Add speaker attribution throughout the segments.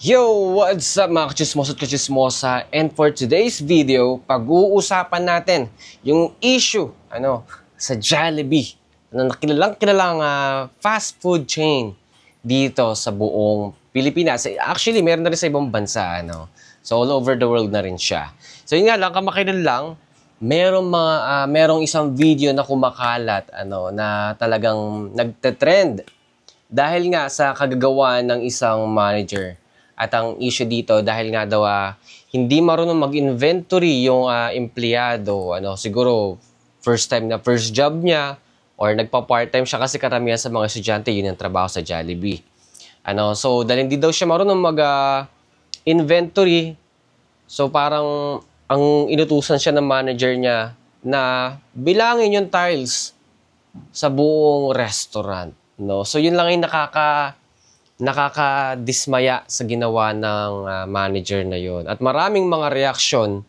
Speaker 1: Yo! What's up mga kachismosa at kachismosa? And for today's video, pag-uusapan natin yung issue sa Jollibee. Kilalang fast food chain dito sa buong Pilipinas. Actually, meron na rin sa ibang bansa. So all over the world na rin siya. So yun nga lang, kamakailan lang, merong isang video na kumakalat na talagang nagte-trend dahil nga sa kagagawa ng isang manager. At ang issue dito dahil nga daw hindi marunong mag-inventory yung empleyado. Siguro first job niya or nagpa-part-time siya kasi karamihan sa mga estudyante yun ang trabaho sa Jollibee. So dahil hindi daw siya marunong mag-inventory, so parang ang inutusan siya ng manager niya na bilangin yung tiles sa buong restaurant. So yun lang yung nakakadismaya sa ginawa ng manager na yon. At maraming mga reaksyon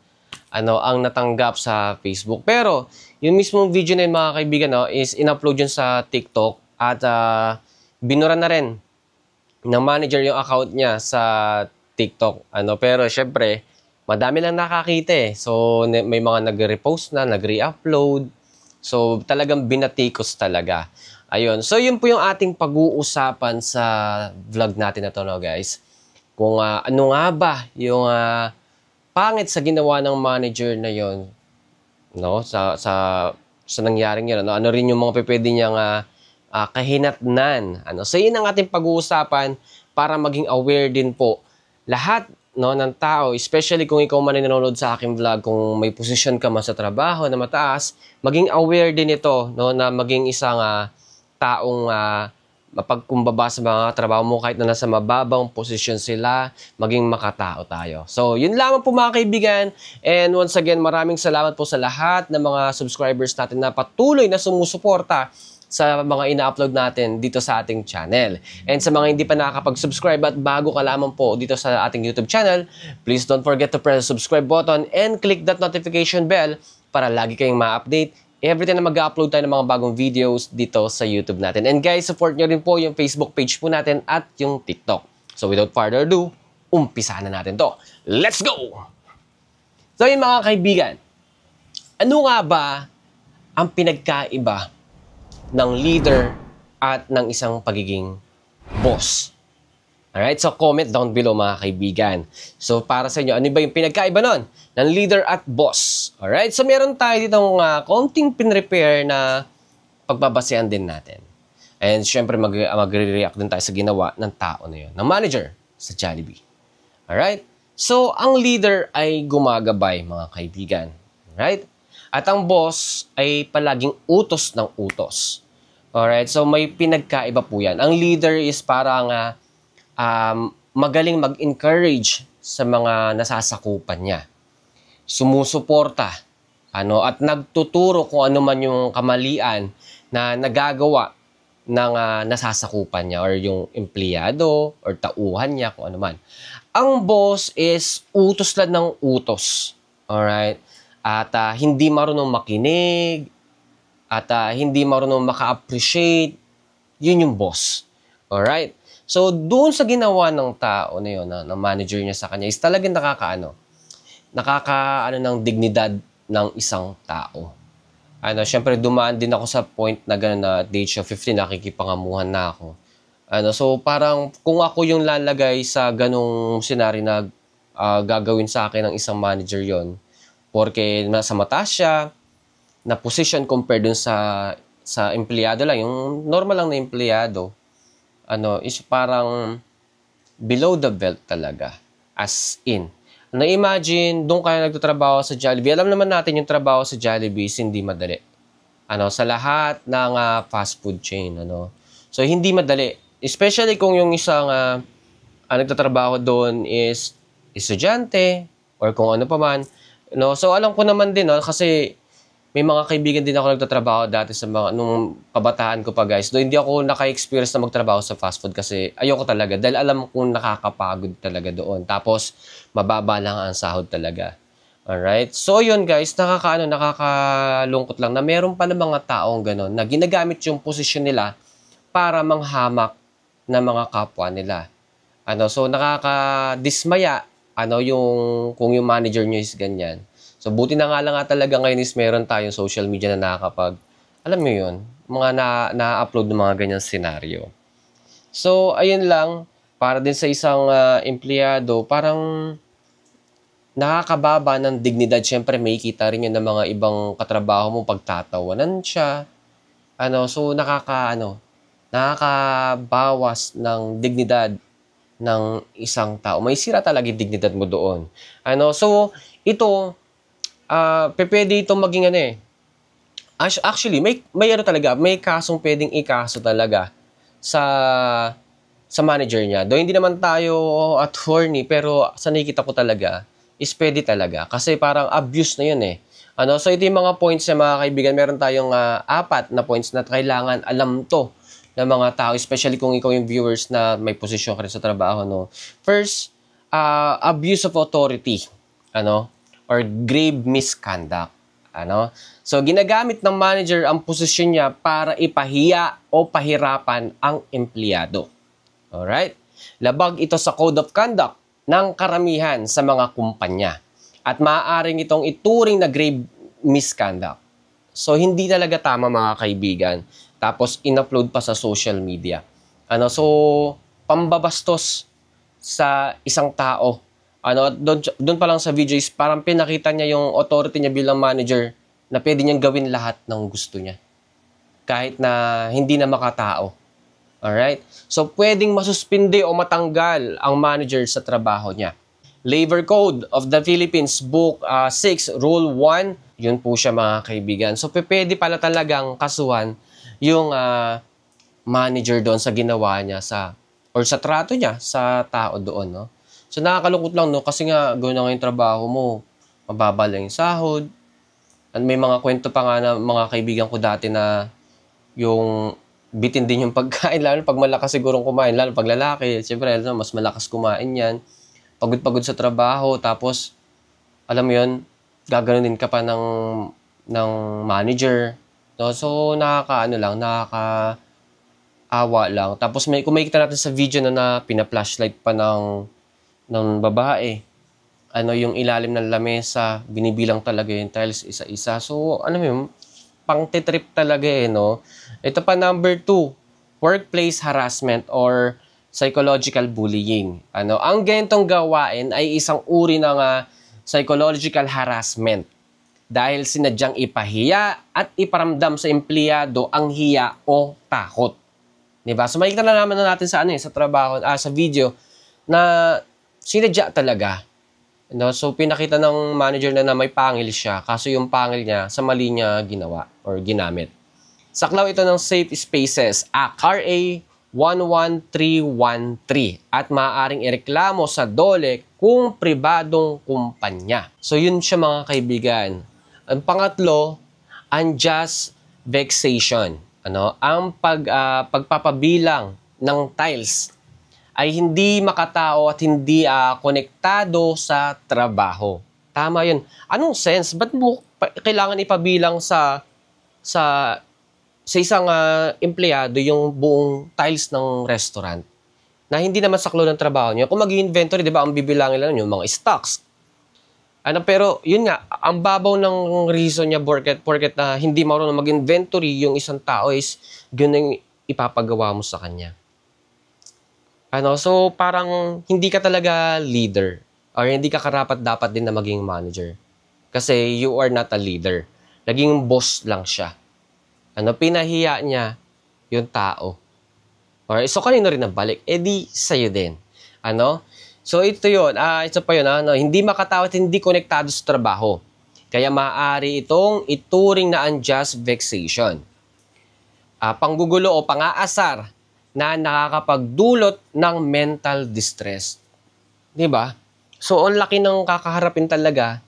Speaker 1: ang natanggap sa Facebook. Pero yung mismong video na yun, mga kaibigan, is in-upload yun sa TikTok at binura na rin ng manager yung account niya sa TikTok. Pero syempre, madami lang nakakita . So may mga nag-repost na, nag-re-upload. So talagang binatikos talaga. Ayun. So, yun po yung ating pag-uusapan sa vlog natin na to, guys. Kung ano nga ba yung pangit sa ginawa ng manager na yon, sa nangyaring yun. Ano rin yung mga pwede niyang kahinatnan. So, yun ang ating pag-uusapan para maging aware din po lahat ng tao, especially kung ikaw man ay nanonood sa aking vlog, kung may posisyon ka man sa trabaho na mataas, maging aware din ito, na maging isang taong mapagkumbaba sa mga trabaho mo kahit na nasa mababang posisyon sila, maging makatao tayo. So, yun lamang po mga kaibigan. And once again, maraming salamat po sa lahat ng mga subscribers natin na patuloy na sumusuporta sa mga ina-upload natin dito sa ating channel. And sa mga hindi pa nakakapag-subscribe at bago ka lamang po dito sa ating YouTube channel, please don't forget to press the subscribe button and click that notification bell para lagi kayong ma-update every time na mag-upload tayo ng mga bagong videos dito sa YouTube natin. And guys, support nyo rin po yung Facebook page po natin at yung TikTok. So without further ado, umpisa na natin to. Let's go! So yun mga kaibigan, ano nga ba ang pinagkaiba ng leader at ng isang pagiging boss? Alright, so comment down below mga kaibigan. So para sa inyo, ano ba yung pinagkaiba nun ng leader at boss? Alright, so meron tayo ditong konting pinrepare na pagbabasehan din natin. And syempre magre-react din tayo sa ginawa ng tao na yun, ng manager sa Jollibee. Alright, so ang leader ay gumagabay mga kaibigan. Alright, at ang boss ay palaging utos ng utos. Alright, so may pinagkaiba po yan. Ang leader is parang magaling mag-encourage sa mga nasasakupan niya. Sumusuporta at nagtuturo kung ano man yung kamalian na nagagawa ng nasasakupan niya or yung empleyado or tauhan niya, kung ano man. Ang boss is utos lang ng utos. Alright? At hindi marunong makinig at hindi marunong maka-appreciate. Yun yung boss. Alright? So, doon sa ginawa ng tao na yun, ng manager niya sa kanya, is talagang nakakaano ng dignidad ng isang tao. Syempre, dumaan din ako sa point na gano'n na at the age of 15, nakikipangamuhan na ako. So, parang kung ako yung lalagay sa ganong senaryo na gagawin sa akin ng isang manager yon, porque nasa mataas siya, na position compared dun sa empleyado lang, yung normal lang na empleyado, is parang below the belt talaga. As in. Na-imagine, doon kayo nagtatrabaho sa Jollibee. Alam naman natin yung trabaho sa Jollibee is hindi madali. Sa lahat ng fast food chain. So, hindi madali. Especially kung yung isang nagtatrabaho doon is estudyante or kung ano pa man. So, alam ko naman din, kasi may mga kaibigan din ako nagtatrabaho dati sa nung kabataan ko pa, guys. Doon hindi ako naka-experience na magtrabaho sa fast food kasi ayoko talaga. Dahil alam kong nakakapagod talaga doon. Tapos, mababa lang ang sahod talaga. Alright? So, yun guys, nakakalungkot lang na meron pa ng mga taong gano'n na ginagamit yung posisyon nila para manghamak ng mga kapwa nila. So nakakadismaya kung yung manager nyo is ganyan. So buti na nga lang nga talaga ngayon is meron tayong social media na nakakapag, alam mo yun, mga na-upload ng mga ganyang senaryo. So ayun lang, para din sa isang empleyado, parang nakakababa ng dignidad. Siyempre may kita rin yun ng mga ibang katrabaho mo, pagtatawanan siya. So nakakabawas ng dignidad ng isang tao. May sira talaga yung dignidad mo doon. So ito, pwede itong maging actually, may kasong pwedeng ikaso talaga sa manager niya. Though hindi naman tayo attorney, pero sa nakikita ko talaga, is pwede talaga. Kasi parang abuse na yun eh. So ito yung mga points na mga kaibigan, meron tayong 4 na points na kailangan alam to ng mga tao, especially kung ikaw yung viewers na may posisyon ka rin sa trabaho, no? First, abuse of authority, or grave misconduct, So, ginagamit ng manager ang posisyon niya para ipahiya o pahirapan ang empleyado. Alright? Labag ito sa Code of Conduct ng karamihan sa mga kumpanya. At maaaring itong ituring na grave misconduct. So, hindi talaga tama mga kaibigan. Tapos, in-upload pa sa social media. So, pambabastos sa isang tao. Doon pa lang sa video is parang pinakita niya yung authority niya bilang manager na pwede niyang gawin lahat ng gusto niya. Kahit na hindi na makatao. Alright? So, pwedeng masuspindi o matanggal ang manager sa trabaho niya. Labor Code of the Philippines, Book 6, Rule 1, yun po siya mga kaibigan. So, pwede pala talagang kasuhan yung manager doon sa ginawa niya or sa trato niya sa tao doon, no? So, nakakalungkot lang, no? Kasi nga, gawin na nga yung trabaho mo, mababa lang yung sahod. At may mga kwento pa nga na mga kaibigan ko dati na yung bitin din yung pagkain, lalo pag malakas sigurong kumain, lalo pag lalaki, siyempre, mas malakas kumain yan. Pagod-pagod sa trabaho, tapos, alam mo yun, gaganunin ka pa ng manager. No? So, nakakaawa lang. Tapos, kung makikita natin sa video na pina-flashlight pa ng babae, yung ilalim ng lamesa, binibilang talaga yung tiles isa-isa. So, pang-titrip talaga no? Ito pa number 2, workplace harassment or psychological bullying. Ang ganitong gawain ay isang uri ng psychological harassment dahil sinadyang ipahiya at iparamdam sa empleyado ang hiya o takot. Diba? So makikita na naman natin sa sa trabaho, sa video na sinadya talaga. So pinakita ng manager na may pangil siya, kaso yung pangil niya sa mali niya ginawa or ginamit. Saklaw ito ng Safe Spaces Act, RA 11313 at maaaring ireklamo sa DOLE kung pribadong kumpanya. So yun siya mga kaibigan. Ang pangatlo, unjust vexation. Ang pagpapabilang ng tiles ay hindi makatao at hindi konektado sa trabaho. Tama yun. Anong sense? Ba't mo kailangan ipabilang sa isang empleyado yung buong tiles ng restaurant na hindi naman saklo ng trabaho niya? Kung mag-inventory, di ba, ang bibilangin lang yung mga stocks. Pero yun nga, ang babaw ng reason niya porket hindi marunong mag-inventory yung isang tao is ganun ipapagawa mo sa kanya. So parang hindi ka talaga leader or hindi ka karapat-dapat din na maging manager. Kasi you are not a leader. Naging boss lang siya. Pinahiya niya yung tao. Alright, so kanino rin nabalik? Di sa'yo din. So ito yun, ito pa yun, hindi makatao at hindi konektado sa trabaho. Kaya maaari itong ituring na unjust vexation. Panggugulo o pang-aasar na nakakapagdulot ng mental distress. Diba? So, ang laki ng kakaharapin talaga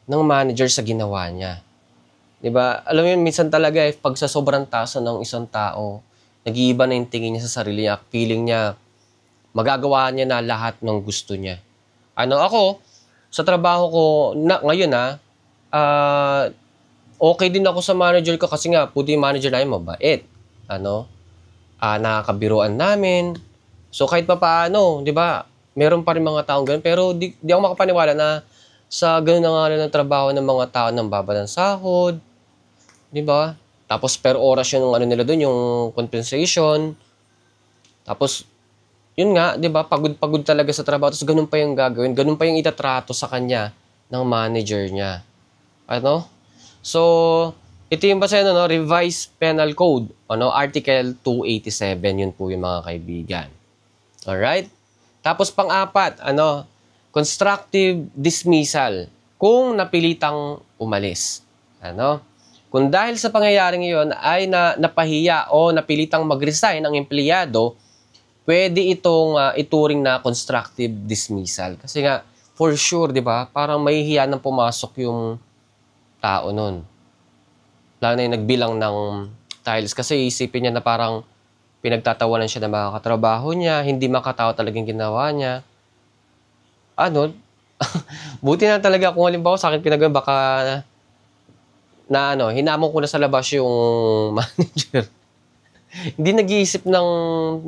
Speaker 1: ng manager sa ginawa niya. Diba? Alam mo yun, minsan talaga pag sa sobrang taas ng isang tao, nag-iiba na yung tingin niya sa sarili niya, feeling niya, magagawa niya na lahat ng gusto niya. Ako, sa trabaho ko, ngayon okay din ako sa manager ko kasi nga, puti yung manager namin mabait. Nakakabiruan namin. So kahit pa paano, 'di ba? Meron pa rin mga taong ganun, pero di ako makapaniwala na sa ganun na nga rin ang trabaho ng mga tao ng baba ng sahod, 'di ba? Tapos per oras yung ano nila doon, yung compensation. Tapos yun nga, 'di ba? Pagod-pagod talaga sa trabaho, tapos ganun pa yung gagawin, ganun pa yung itatrato sa kanya ng manager niya. Ano? So, ito yung basta no, Revised Penal Code, ano, Article 287, yun po yung mga kaibigan. Alright? Tapos pang-apat, ano, constructive dismissal kung napilitang umalis. Ano? Kung dahil sa pangyayaring iyon ay napahiya o napilitang mag-resign ang empleyado, pwede itong ituring na constructive dismissal. Kasi nga, for sure, di ba, parang mahihiya nang pumasok yung tao nun. Lalo na yung nagbilang ng tiles. Kasi isipin niya na parang pinagtatawanan siya ng mga katrabaho niya, hindi makatao talagang ginawa niya. Ano? Buti na talaga kung halimbawa sa akin pinagawa, baka hinamon ko na sa labas yung manager. Hindi nag-iisip ng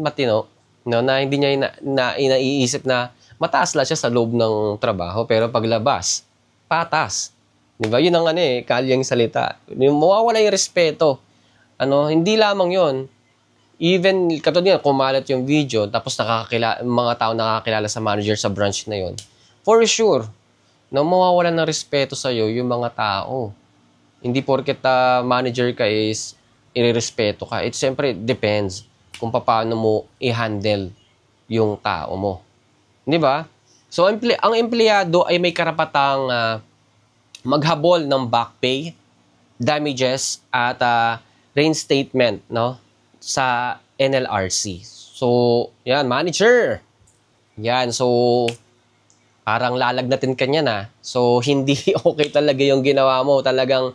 Speaker 1: matino, no, na hindi niya naiisip na mataas lang siya sa loob ng trabaho, pero paglabas, patas. Di ba? Yun ang kalyang salita. Yung mawawala yung respeto. Hindi lamang yon. Even, katulad nga, kumalat yung video, tapos mga tao nakakilala sa manager sa branch na yon. For sure, mawawala ng respeto sa'yo yung mga tao. Hindi porket manager ka is irerespeto ka. It siyempre depends kung paano mo i-handle yung tao mo. Di ba? So, ang empleyado ay may karapatang maghabol ng back pay, damages, at reinstatement, no, sa NLRC. So, yan, manager. Yan, so, parang lalagnatin ka niya na. So, hindi okay talaga yung ginawa mo. Talagang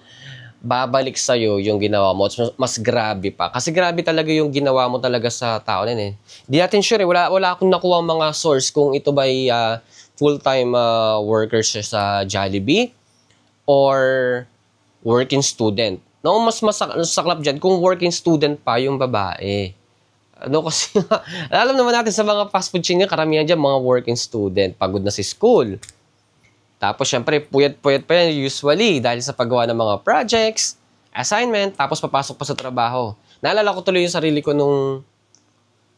Speaker 1: babalik sa'yo yung ginawa mo. Mas grabe pa. Kasi grabe talaga yung ginawa mo talaga sa tao na eh. Di natin sure, wala akong nakuha mga source kung ito ba'y full-time workers sa Jollibee or working student. No, mas saklap dyan kung working student pa yung babae. Kasi alam naman natin sa mga fast food chain, karamihan dyan mga working student, pagod na si school. Tapos syempre, puyat-puyat pa yan usually dahil sa paggawa ng mga projects, assignment, tapos papasok pa sa trabaho. Naalala ko tuloy yung sarili ko nung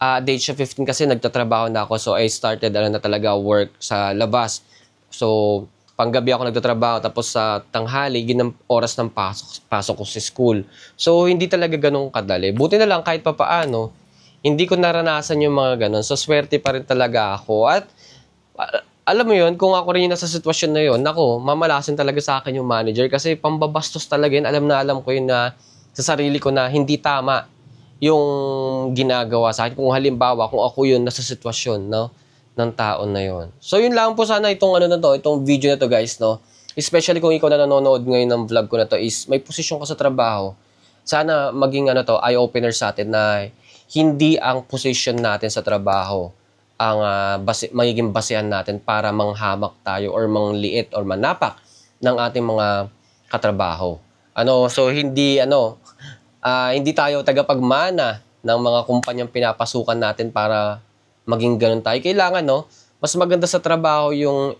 Speaker 1: age of 15 kasi nagtatrabaho na ako. So I started na talaga work sa labas. So panggabi ako nagtatrabaho, tapos sa tanghali, oras ng pasok ko sa school. So, hindi talaga ganun kadali. Buti na lang kahit papaano, hindi ko naranasan yung mga ganun. So, swerte pa rin talaga ako. At, alam mo yun, kung ako rin yung nasa sitwasyon na yun, ako, mamalasin talaga sa akin yung manager kasi pambabastos talaga yun. Alam ko yun na sa sarili ko na hindi tama yung ginagawa sa akin. Kung halimbawa, kung ako yun nasa sitwasyon, no, ng taon na yon. So, yun lang po sana itong itong video na to guys, no? Especially kung ikaw na nanonood ngayon ng vlog ko na to is may posisyon ka sa trabaho. Sana maging eye-opener sa atin na hindi ang position natin sa trabaho ang magiging basehan natin para manghamak tayo or mangliit or manapak ng ating mga katrabaho. So hindi hindi tayo tagapagmana ng mga kumpanyang pinapasukan natin para maging ganun tayo. Kailangan, mas maganda sa trabaho yung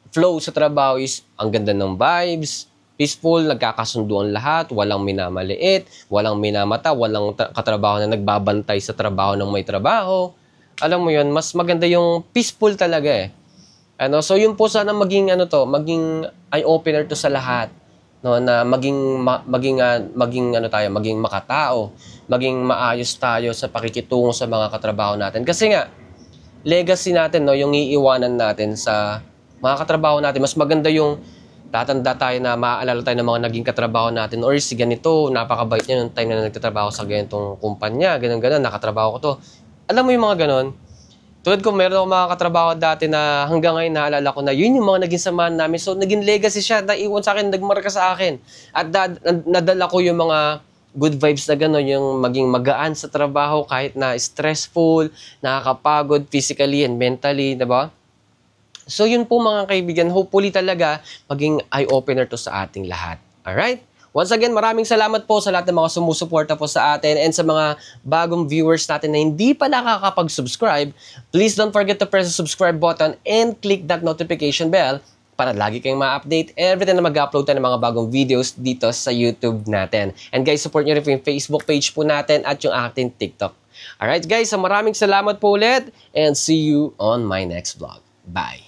Speaker 1: flow sa trabaho is ang ganda ng vibes, peaceful, nagkakasunduan lahat, walang minamaliit, walang minamata, walang katrabaho na nagbabantay sa trabaho ng may trabaho. Alam mo yun, mas maganda yung peaceful talaga eh. So yun po sana maging maging eye-opener to sa lahat. No, na maging makatao, maging maayos tayo sa pakikitungo sa mga katrabaho natin. Kasi nga legacy natin, yung iiwanan natin sa mga katrabaho natin, mas maganda yung tatanda tayo na maaalala tayo ng mga naging katrabaho natin or si ganito, napakabait niya nung time na nagtatrabaho sa ganitong kumpanya, ganun, nakatrabaho ko to. Alam mo yung mga ganun? Tulad ko, meron akong mga katrabaho dati na hanggang ngayon naalala ko na yun yung mga naging samahan namin. So, naging legacy siya, naiwan sa akin, nagmarka sa akin. At nadala ko yung mga good vibes na gano'n, yung maging magaan sa trabaho kahit na stressful, nakakapagod physically and mentally, diba? So, yun po mga kaibigan, hopefully talaga maging eye-opener to sa ating lahat. Alright? Once again, maraming salamat po sa lahat ng mga sumusuporta po sa atin and sa mga bagong viewers natin na hindi pa nakakapag-subscribe. Please don't forget to press the subscribe button and click that notification bell para lagi kayong ma-update every time na mag-upload tayo ng mga bagong videos dito sa YouTube natin. And guys, support nyo rin po yung Facebook page po natin at yung ating TikTok. Alright guys, so maraming salamat po ulit and see you on my next vlog. Bye!